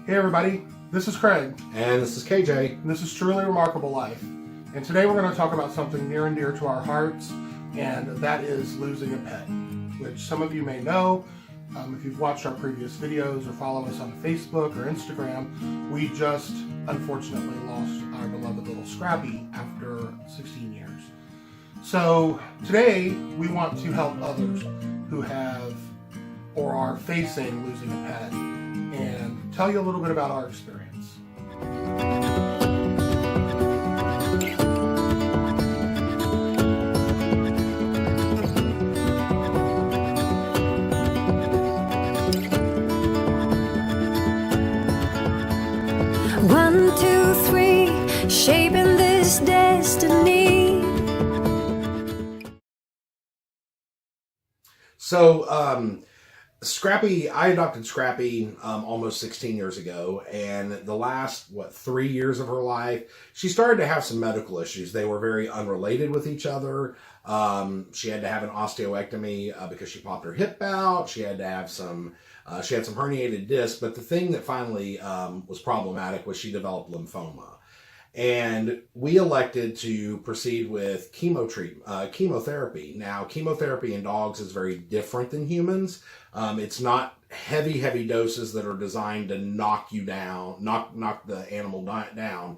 Hey everybody, this is Craig. And this is KJ. And this is Truly Remarkable Life. And today we're going to talk about something near and dear to our hearts, and that is losing a pet, which some of you may know. If you've watched our previous videos or follow us on Facebook or Instagram, we just unfortunately lost our beloved little Scrappy after 16 years. So today we want to help others who have or are facing losing a pet and tell you a little bit about our experience. One, two, three, shaping this destiny. So, Scrappy, I adopted Scrappy almost 16 years ago, and the last, 3 years of her life, she started to have some medical issues. They were very unrelated with each other. She had to have an osteoectomy because she popped her hip out. She had to have she had some herniated discs, but the thing that finally was problematic was she developed lymphoma. And we elected to proceed with chemotherapy. Now, chemotherapy in dogs is very different than humans. It's not heavy doses that are designed to knock you down, knock the animal down.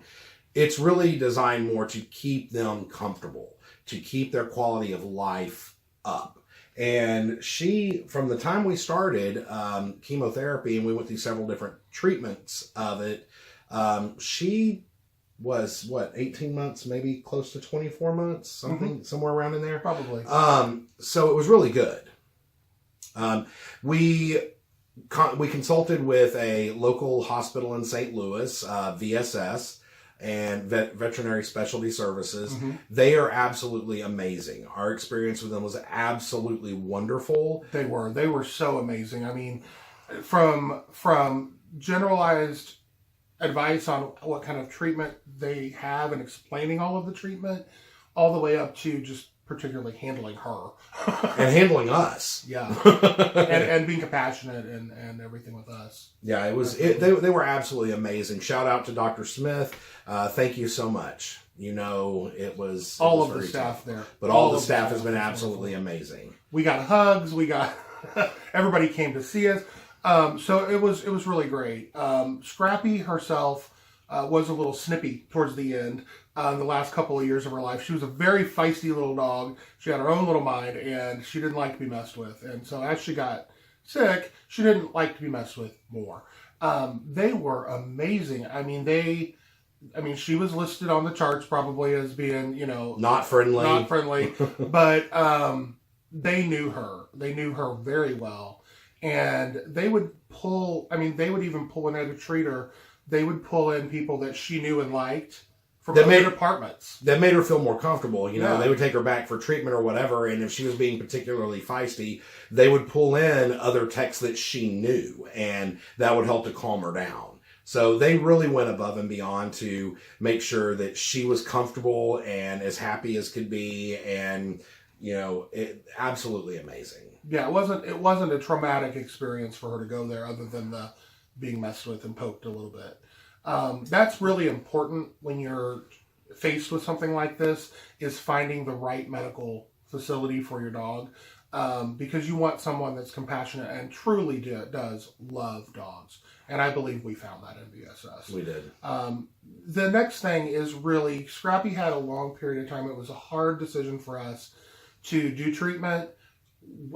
It's really designed more to keep them comfortable, to keep their quality of life up. And she, from the time we started chemotherapy, and we went through several different treatments of it, she was 18 months, maybe close to 24 months, somewhere around in there. Probably. So it was really good. We consulted with a local hospital in St. Louis, VSS, and Veterinary Specialty Services. They are absolutely amazing. Our experience with them was absolutely wonderful. They were so amazing. I mean, from generalized advice on what kind of treatment they have and explaining all of the treatment, all the way up to just particularly handling her. And handling us. Yeah. and being compassionate and everything with us. Yeah, they were absolutely amazing. Shout out to Dr. Smith. Thank you so much. It was all of the staff there. But all the staff has been absolutely amazing. We got hugs. We got everybody came to see us. So it was really great. Scrappy herself was a little snippy towards the end. The last couple of years of her life, she was a very feisty little dog. She had her own little mind, and she didn't like to be messed with. And so as she got sick, she didn't like to be messed with more. They were amazing. I mean, she was listed on the charts probably as being, not friendly, but they knew her. They knew her very well. And they would even pull in to treat her. They would pull in people that she knew and liked from other departments. That made her feel more comfortable. Yeah. They would take her back for treatment or whatever, and if she was being particularly feisty, they would pull in other techs that she knew, and that would help to calm her down. So they really went above and beyond to make sure that she was comfortable and as happy as could be, and absolutely amazing. Yeah, it wasn't a traumatic experience for her to go there, other than the being messed with and poked a little bit. That's really important when you're faced with something like this, is finding the right medical facility for your dog, because you want someone that's compassionate and truly does love dogs. And I believe we found that in VSS. We did. The next thing is really, Scrappy had a long period of time. It was a hard decision for us to do treatment,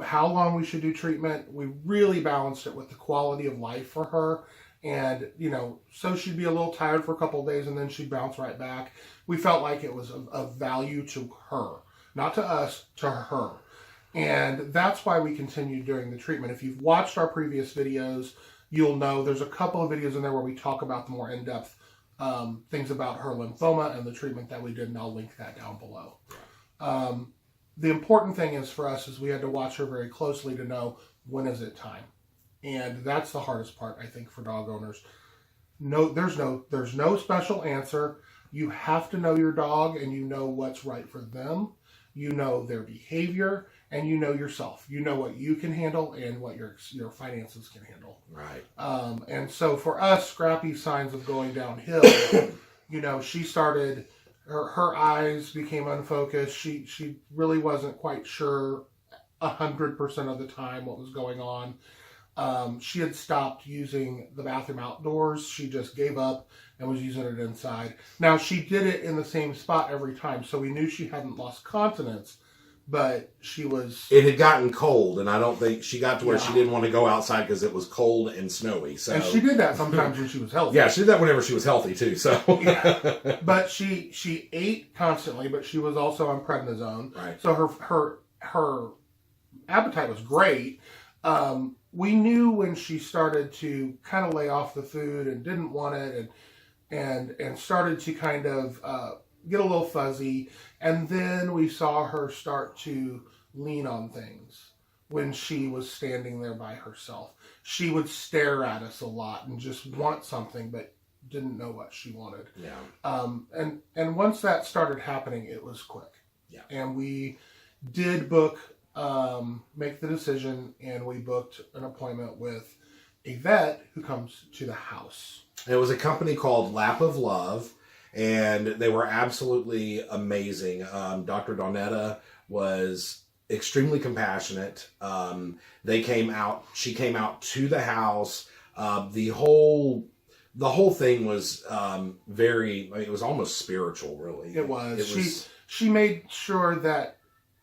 how long we should do treatment. We really balanced it with the quality of life for her. And, so she'd be a little tired for a couple of days and then she'd bounce right back. We felt like it was of value to her, not to us, to her. And that's why we continued during the treatment. If you've watched our previous videos, you'll know there's a couple of videos in there where we talk about the more in-depth things about her lymphoma and the treatment that we did, and I'll link that down below. The important thing is for us is we had to watch her very closely to know when is it time. And that's the hardest part, I think, for dog owners. There's no special answer. You have to know your dog, and you know what's right for them. You know their behavior, and you know yourself. You know what you can handle and what your finances can handle. Right. And so for us, Scrappy's signs of going downhill, she started, her eyes became unfocused. She really wasn't quite sure 100% of the time what was going on. She had stopped using the bathroom outdoors. She just gave up and was using it inside. Now, she did it in the same spot every time, so we knew she hadn't lost continence, but she was... It had gotten cold, and I don't think she got to where she didn't want to go outside because it was cold and snowy. So. And she did that sometimes when she was healthy. Yeah, she did that whenever she was healthy, too. So yeah. But she ate constantly, but she was also on prednisone. Right. So her appetite was great. We knew when she started to kind of lay off the food and didn't want it and started to kind of get a little fuzzy. And then we saw her start to lean on things when she was standing there by herself. She would stare at us a lot and just want something, but didn't know what she wanted. Yeah. And once that started happening, it was quick. Yeah. And we did make the decision, and we booked an appointment with a vet who comes to the house. It was a company called Lap of Love, and they were absolutely amazing. Dr. Donetta was extremely compassionate. She came out to the house. The whole thing was it was almost spiritual, really. It was. She made sure that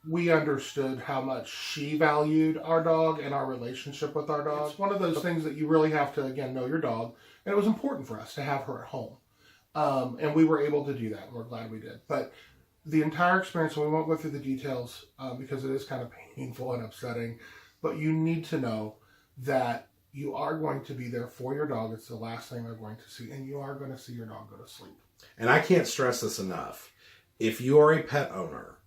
we understood how much she valued our dog and our relationship with our dog. It's one of those things that you really have to, again, know your dog. And it was important for us to have her at home. And we were able to do that, and we're glad we did. But the entire experience, and we won't go through the details because it is kind of painful and upsetting, but you need to know that you are going to be there for your dog. It's the last thing they're going to see, and you are going to see your dog go to sleep. And I can't stress this enough. If you are a pet owner,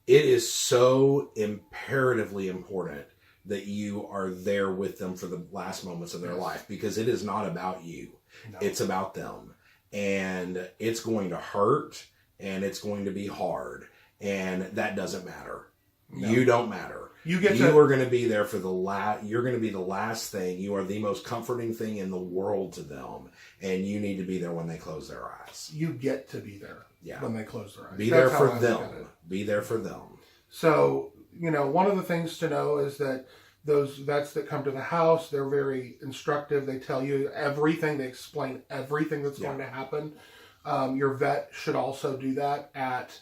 it is so imperatively important that you are there with them for the last moments of their life, because it is not about you. No. It's about them. And it's going to hurt, and it's going to be hard, and that doesn't matter. No. You don't matter. You are going to be there for you're going to be the last thing. You are the most comforting thing in the world to them, and you need to be there when they close their eyes. You get to be there when they close their eyes. Be there for them. Be there for them. So, one of the things to know is that those vets that come to the house, they're very instructive. They tell you everything. They explain everything that's going to happen. Your vet should also do that at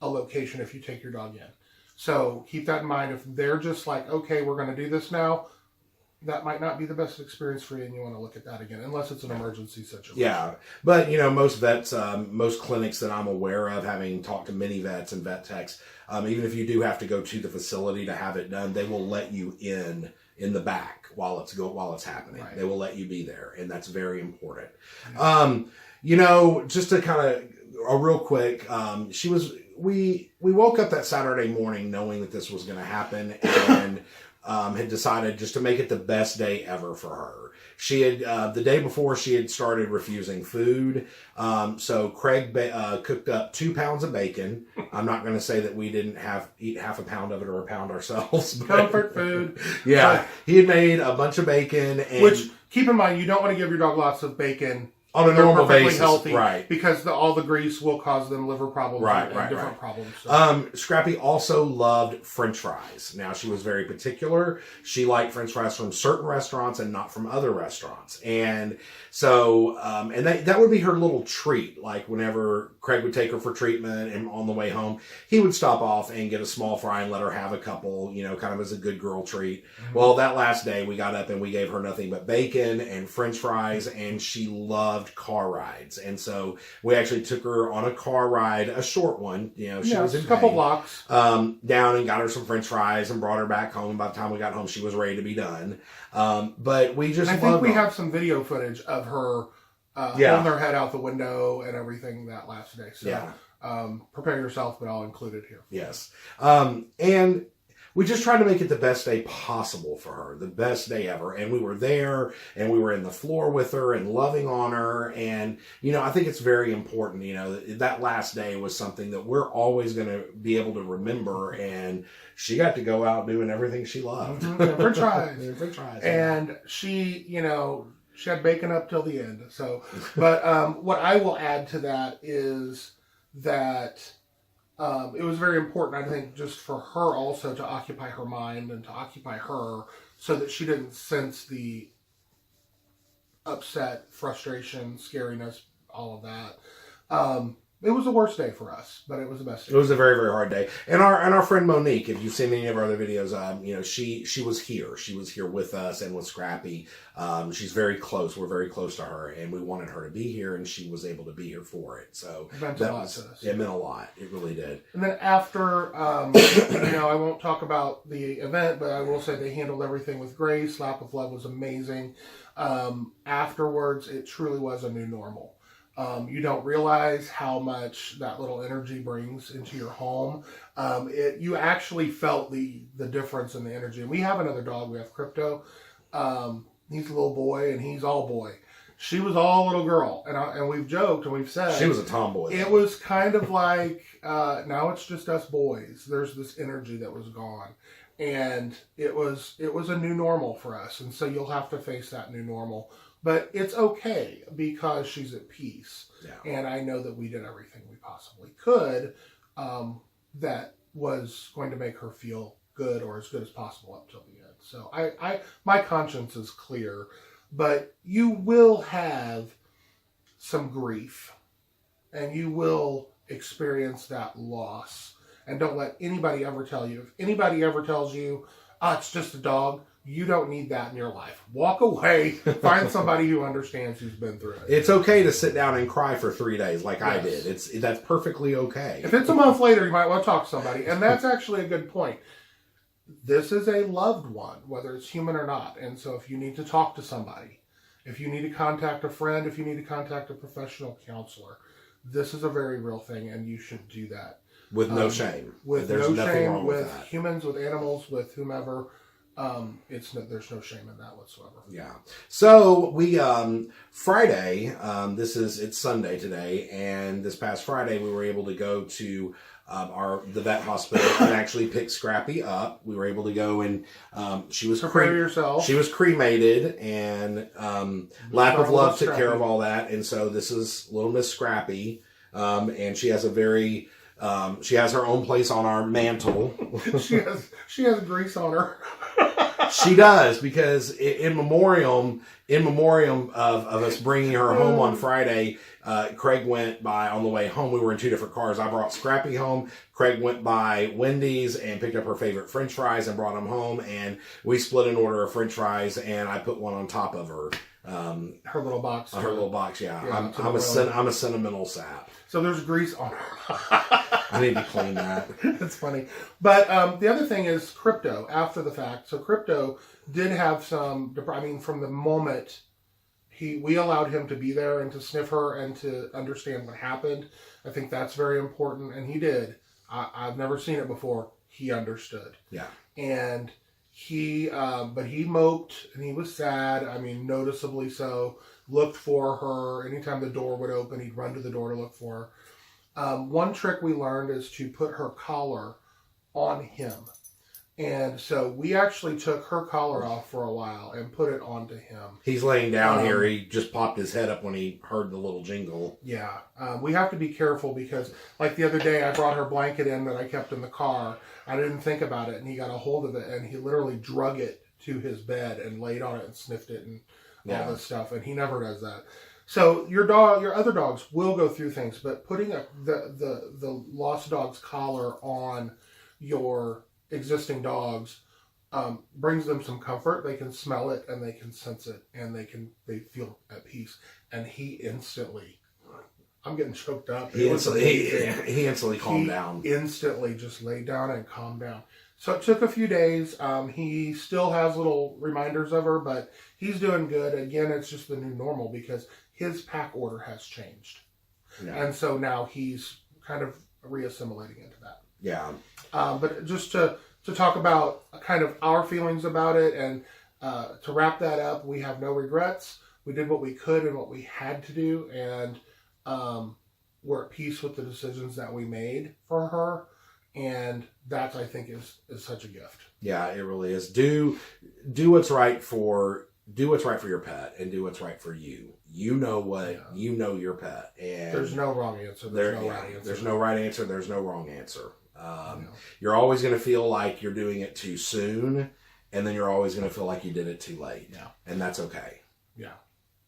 a location if you take your dog in. So keep that in mind. If they're just like, okay, we're going to do this now, that might not be the best experience for you, and you want to look at that again, unless it's an emergency situation. Yeah, but most vets, most clinics that I'm aware of, having talked to many vets and vet techs, even if you do have to go to the facility to have it done, they will let you in the back while it's happening. Right. They will let you be there, and that's very important. Just to kind of a real quick, we woke up that Saturday morning knowing that this was going to happen, and had decided just to make it the best day ever for her. She had, the day before, she had started refusing food. So Craig cooked up 2 pounds of bacon. I'm not going to say that we didn't eat half a pound of it or a pound ourselves. But, comfort food. Yeah. He had made a bunch of bacon. Which, keep in mind, you don't want to give your dog lots of bacon on a normal basis, healthy, right? Because all the grease will cause them liver problems and different problems. So. Scrappy also loved French fries. Now, she was very particular. She liked French fries from certain restaurants and not from other restaurants. And so, and that would be her little treat. Like whenever Craig would take her for treatment and on the way home, he would stop off and get a small fry and let her have a couple, kind of as a good girl treat. Mm-hmm. Well, that last day we got up and we gave her nothing but bacon and French fries, and she loved car rides. And so we actually took her on a car ride, a short one, she was in a couple blocks down, and got her some French fries and brought her back home. By the time we got home, she was ready to be done. But we just, I think we have some video footage of her holding her head out the window and everything that last day. So prepare yourself, but I'll include it here. Yes. And we just tried to make it the best day possible for her, the best day ever. And we were there, and we were in the floor with her and loving on her. And, I think it's very important, that last day was something that we're always going to be able to remember. And she got to go out doing everything she loved. French fries. French fries. And she, she had bacon up till the end. So, but what I will add to that is that it was very important, I think, just for her also to occupy her mind and to occupy her so that she didn't sense the upset, frustration, scariness, all of that. It was the worst day for us, but it was the best day. It was a very, very hard day. And our friend Monique, if you've seen any of our other videos, she was here. She was here with us and with Scrappy. She's very close. We're very close to her, and we wanted her to be here, and she was able to be here for it. So it meant a lot to us. It meant a lot. It really did. And then after, I won't talk about the event, but I will say they handled everything with grace. Lap with Love was amazing. Afterwards, it truly was a new normal. You don't realize how much that little energy brings into your home. You actually felt the difference in the energy. And we have another dog. We have Crypto. He's a little boy, and he's all boy. She was all little girl. And we've joked and we've said she was a tomboy. It was kind of like now it's just us boys. There's this energy that was gone. And it was a new normal for us. And so you'll have to face that new normal. But it's okay because she's at peace. Yeah. And I know that we did everything we possibly could that was going to make her feel good or as good as possible up till the end. So my conscience is clear. But you will have some grief. And you will experience that loss. And don't let anybody ever tell you. If anybody ever tells you, it's just a dog, you don't need that in your life. Walk away. Find somebody who understands, who's been through it. It's okay to sit down and cry for 3 days like I did. That's perfectly okay. If it's a month later, you might want to talk to somebody. And that's actually a good point. This is a loved one, whether it's human or not. And so if you need to talk to somebody, if you need to contact a friend, if you need to contact a professional counselor, this is a very real thing, and you should do that. With no shame. With There's no nothing shame, wrong with that. humans, with animals, with whomever. There's no shame in that whatsoever. Yeah. So we Friday. It's Sunday today, and this past Friday we were able to go to the vet hospital and actually pick Scrappy up. We were able to go and she was She was cremated, and Lap of Love took care of all that. And so this is little Miss Scrappy, and she has she has her own place on our mantle. she has grease on her. She does, because in memoriam of us bringing her home on Friday, Craig went by on the way home. We were in 2 different cars. I brought Scrappy home. Craig went by Wendy's and picked up her favorite French fries and brought them home. And we split an order of French fries, and I put one on top of her. Her little box. Her little box, yeah. I'm a sentimental sap. So there's grease on her. I need to clean that. That's funny. But the other thing is Crypto, after the fact. So Crypto did have some, from the moment we allowed him to be there and to sniff her and to understand what happened. I think that's very important. And he did. I've never seen it before. He understood. Yeah. And but he moped and he was sad. Noticeably so. Looked for her. Anytime the door would open, he'd run to the door to look for her. One trick we learned is to put her collar on him. And so we actually took her collar off for a while and put it onto him. He's laying down here. He just popped his head up when he heard the little jingle. Yeah. We have to be careful because, like the other day, I brought her blanket in that I kept in the car. I didn't think about it, and he got a hold of it, and he literally drug it to his bed and laid on it and sniffed it and all this stuff, and he never does that. So your other dogs will go through things, but putting the lost dog's collar on your existing dogs brings them some comfort. They can smell it and they can sense it, and they feel at peace. And he instantly, I'm getting choked up. He instantly calmed down. Instantly just laid down and calmed down. So it took a few days. He still has little reminders of her, but he's doing good. Again, it's just the new normal because his pack order has changed. Yeah. And so now he's kind of reassimilating into that. Yeah. But just to to talk about kind of our feelings about it. And to wrap that up, we have no regrets. We did what we could and what we had to do, and we're at peace with the decisions that we made for her. And that, I think, is such a gift. Yeah, it really is. Do what's right for your pet, and do what's right for you. You know what you know your pet, and there's no wrong answer. There's no right answer. There's no right answer. There's no wrong answer. You're always going to feel like you're doing it too soon, and then you're always going to feel like you did it too late. Yeah, and that's okay. Yeah.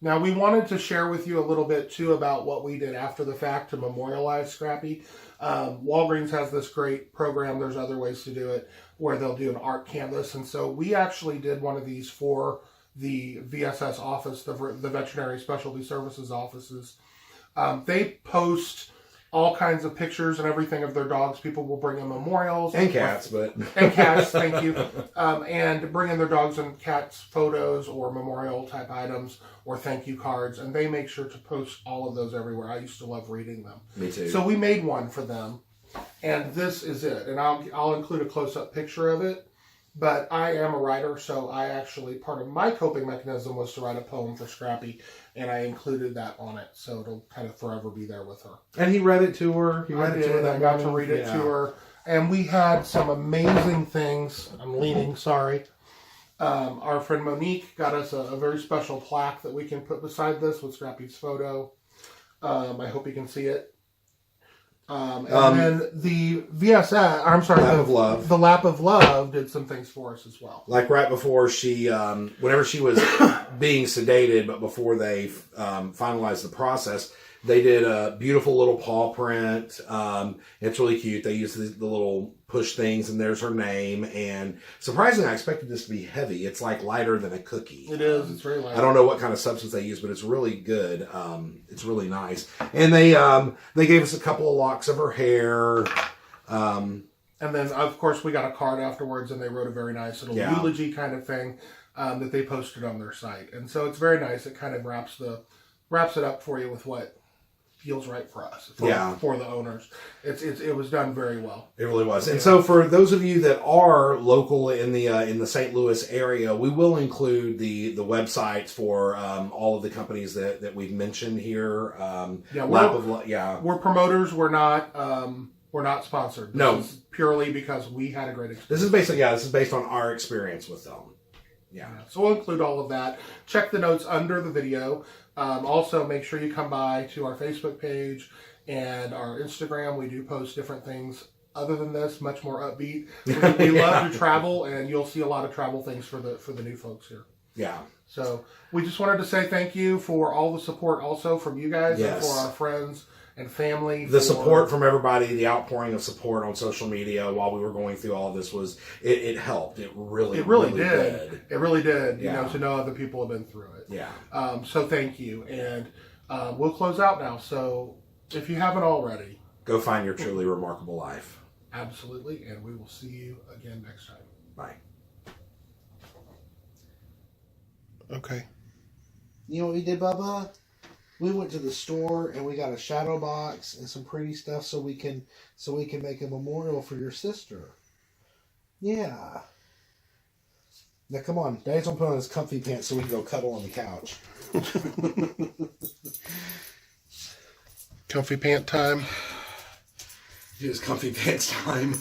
Now, we wanted to share with you a little bit, too, about what we did after the fact to memorialize Scrappy. Walgreens has this great program. There's other ways to do it, where they'll do an art canvas. And so we actually did one of these for the VSS office, the Veterinary Specialty Services offices. They post all kinds of pictures and everything of their dogs. People will bring in memorials. And cats, And cats, thank you. And bring in their dogs and cats photos or memorial type items or thank you cards. And they make sure to post all of those everywhere. I used to love reading them. Me too. So we made one for them. And this is it. And I'll include a close-up picture of it. But I am a writer, so I actually, part of my coping mechanism was to write a poem for Scrappy, and I included that on it, so it'll kind of forever be there with her. And he read it to her. I got to read it to her. And we had some amazing things. I'm leaning, sorry. Our friend Monique got us a very special plaque that we can put beside this with Scrappy's photo. I hope you can see it. And then the VSS, I'm sorry, Lap of Love. The Lap of Love did some things for us as well. Like right before she, whenever she was being sedated, but before they finalized the process, they did a beautiful little paw print. It's really cute. They used the little push things, and there's her name. And surprisingly, I expected this to be heavy. It's like lighter than a cookie. It is. It's very light. I don't know what kind of substance they use, but it's really good. It's really nice. And they gave us a couple of locks of her hair. And then, of course, we got a card afterwards, and they wrote a very nice little eulogy kind of thing that they posted on their site. And so it's very nice. It kind of wraps it up for you with what feels right for us, for the owners. It was done very well. It really was. And so for those of you that are local in the St. Louis area, we will include the websites for all of the companies that we've mentioned here. We're promoters. We're not sponsored. This is purely because we had a great experience. This is based on our experience with them. Yeah. So we'll include all of that. Check the notes under the video. Also, make sure you come by to our Facebook page and our Instagram. We do post different things other than this, much more upbeat. We love to travel, and you'll see a lot of travel things for the new folks here. Yeah. So we just wanted to say thank you for all the support also from you guys and for our friends and family. The support from everybody, the outpouring of support on social media while we were going through all of this it helped. It really did. It really did, to know other people have been through it. Yeah. So thank you. And we'll close out now. So if you haven't already, go find your truly remarkable life. Absolutely. And we will see you again next time. Bye. Okay. You know what we did, Bubba? We went to the store and we got a shadow box and some pretty stuff so we can make a memorial for your sister. Yeah. Now come on, Daddy's gonna put on his comfy pants so we can go cuddle on the couch. Comfy pant time. It is comfy pants time.